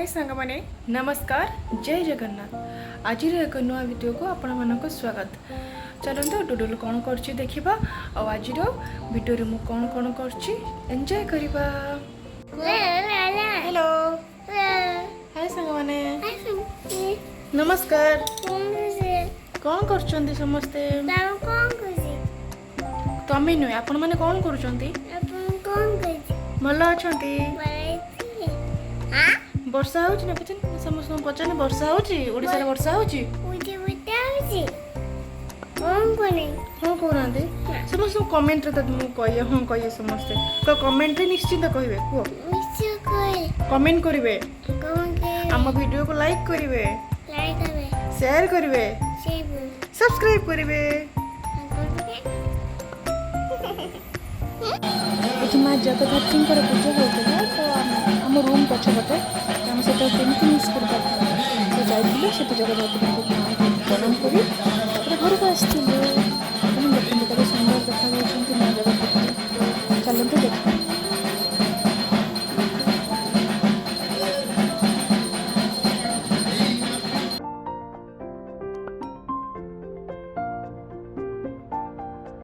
सांग माने नमस्कार जय जगन्नाथ। आज एक नुआ वीडियो को आपण मानक स्वागत। चलते डुडुल कौन कर देखा आज वीडियो मु कौन कौन कर एंजॉय करवा। हेलो हाय सांग माने नमस्कार। कौन कर समस्ते तमें नुहे आपण मैंने कौन कर भल अच्छा वर्षा हो समस्त पचारे वर्षा होशार वर्षा हो हाँ कहना समस्त कमेंट कहे हाँ कहे समस्ते तो कमेंट निश्चिंत कहे कह कमेंट करेंगे आम वीडियो को लाइक करेंगे शेयर करेंगे सब्सक्राइब करेंगे। ये माँ जगधात्री पूजा होता तो आम रूम पछपटे आम से केमी मिस कर तो जाइए से जगधात्री प्रणाम कर घर को आसती